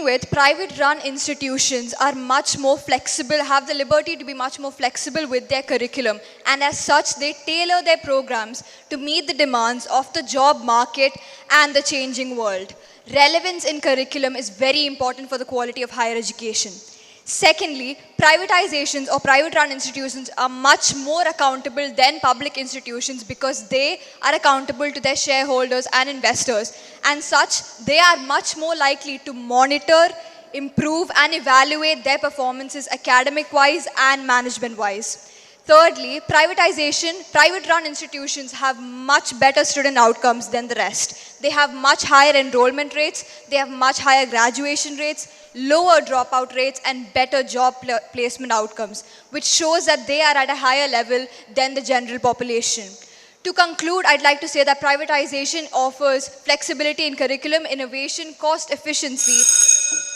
with, private-run institutions are much more flexible, have the liberty to be much more flexible with their curriculum. And as such, they tailor their programs to meet the demands of the job market and the changing world. Relevance in curriculum is very important for the quality of higher education. Secondly, privatizations or private-run institutions are much more accountable than public institutions because they are accountable to their shareholders and investors. And such, they are much more likely to monitor, improve and evaluate their performances academic-wise and management-wise. Thirdly, private-run institutions have much better student outcomes than the rest. They have much higher enrollment rates, they have much higher graduation rates, lower dropout rates and better job placement outcomes, which shows that they are at a higher level than the general population. To conclude, I'd like to say that privatization offers flexibility in curriculum, innovation, cost efficiency.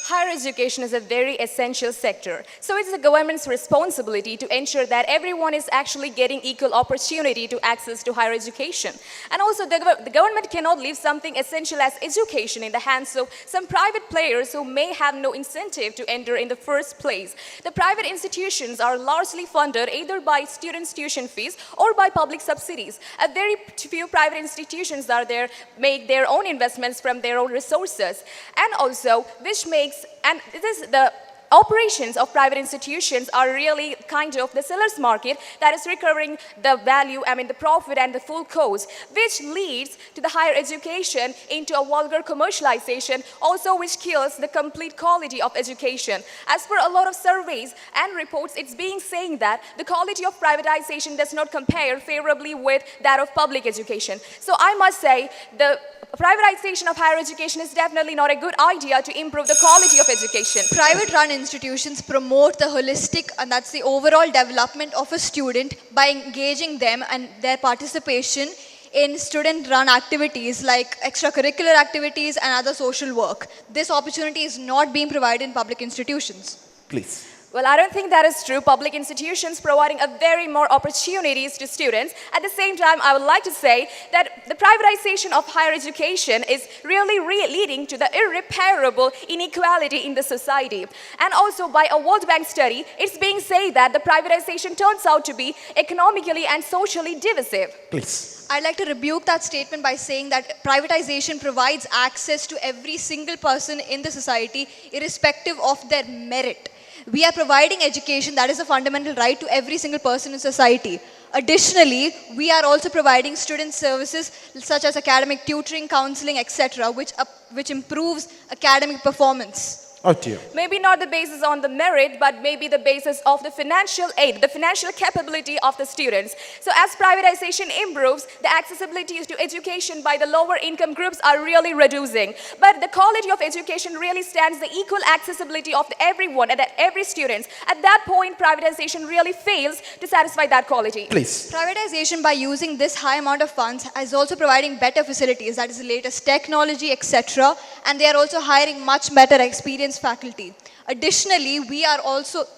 Higher education is a very essential sector. So it's the government's responsibility to ensure that everyone is actually getting equal opportunity to access to higher education. And also the government cannot leave something essential as education in the hands of some private players who may have no incentive to enter in the first place. The private institutions are largely funded either by students' tuition fees or by public subsidies. A very few private institutions are there, make their own investments from their own resources. And also, which makes and this the operations of private institutions are really kind of the seller's market that is recovering the value, the profit and the full cost, which leads to the higher education into a vulgar commercialization, also which kills the complete quality of education. As per a lot of surveys and reports, it's being saying that the quality of privatization does not compare favorably with that of public education. So I must say the privatization of higher education is definitely not a good idea to improve the quality of education. Private-run institutions promote the holistic, and that's the overall development of a student by engaging them and their participation in student-run activities like extracurricular activities and other social work. This opportunity is not being provided in public institutions. Please. Well, I don't think that is true. Public institutions providing a very more opportunities to students. At the same time, I would like to say that the privatization of higher education is really leading to the irreparable inequality in the society. And also by a World Bank study, it's being said that the privatization turns out to be economically and socially divisive. Please. I'd like to rebuke that statement by saying that privatization provides access to every single person in the society, irrespective of their merit. We are providing education that is a fundamental right to every single person in society. Additionally, we are also providing student services such as academic tutoring, counseling, etc., which improves academic performance. Athira. Maybe not the basis on the merit, but maybe the basis of the financial aid, the financial capability of the students. So as privatization improves, the accessibility to education by the lower income groups are really reducing. But the quality of education really stands the equal accessibility of everyone and every student. At that point, privatization really fails to satisfy that quality. Please. Privatization by using this high amount of funds is also providing better facilities, that is the latest technology, etc. And they are also hiring much better experienced faculty. Additionally,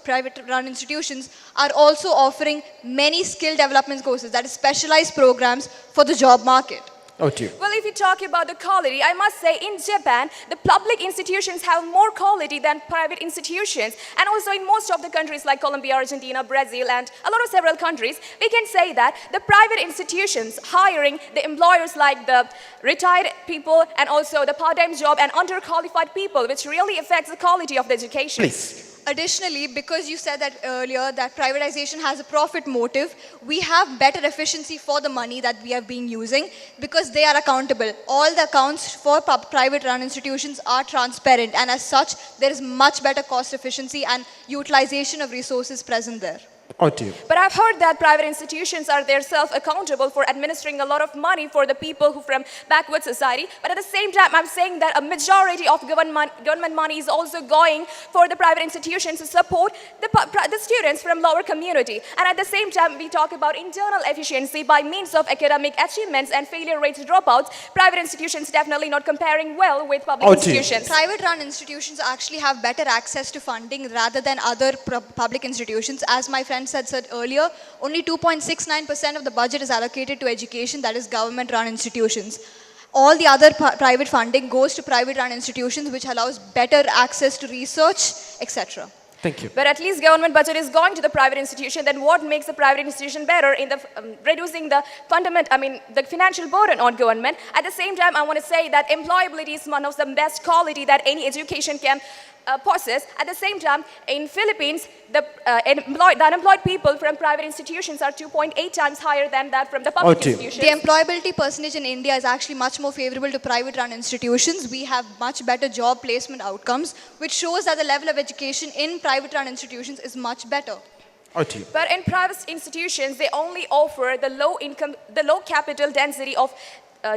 private-run institutions are also offering many skill development courses, that is specialized programs for the job market. Athira. Well, if you talk about the quality, I must say in Japan, the public institutions have more quality than private institutions. And also in most of the countries like Colombia, Argentina, Brazil, and a lot of several countries, we can say that the private institutions hiring the employers like the retired people and also the part-time job and underqualified people, which really affects the quality of the education. Please. Additionally, because you said that earlier that privatization has a profit motive, we have better efficiency for the money that we have been using because they are accountable. All the accounts for private-run institutions are transparent, and as such, there is much better cost efficiency and utilization of resources present there. Athira. But I've heard that private institutions are themselves accountable for administering a lot of money for the people who from backward society. But at the same time, I'm saying that a majority of government money is also going for the private institutions to support the students from lower community. And at the same time, we talk about internal efficiency by means of academic achievements and failure rates dropouts. Private institutions definitely not comparing well with public institutions. Private-run institutions actually have better access to funding rather than other public institutions. As my friend had said earlier, only 2.69% of the budget is allocated to education, that is government-run institutions. All the other private funding goes to private run institutions, which allows better access to research, etc. Thank you. But at least government budget is going to the private institution. Then what makes the private institution better in the reducing the the financial burden on government? At the same time, I want to say that employability is one of the best quality that any education can possess. At the same time, in Philippines, the unemployed people from private institutions are 2.8 times higher than that from the public institutions. The employability percentage in India is actually much more favorable to private run institutions. We have much better job placement outcomes, which shows that the level of education in private run institutions is much better. But in private institutions, they only offer the low capital density of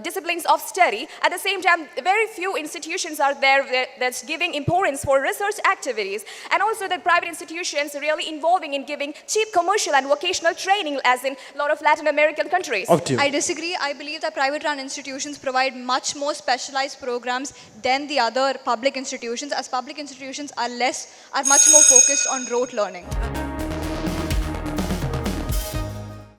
disciplines of study. At the same time, very few institutions are there that's giving importance for research activities. And also the private institutions really involving in giving cheap commercial and vocational training as in a lot of Latin American countries. I disagree. I believe that private run institutions provide much more specialized programs than the other public institutions, as public institutions are much more focused on rote learning.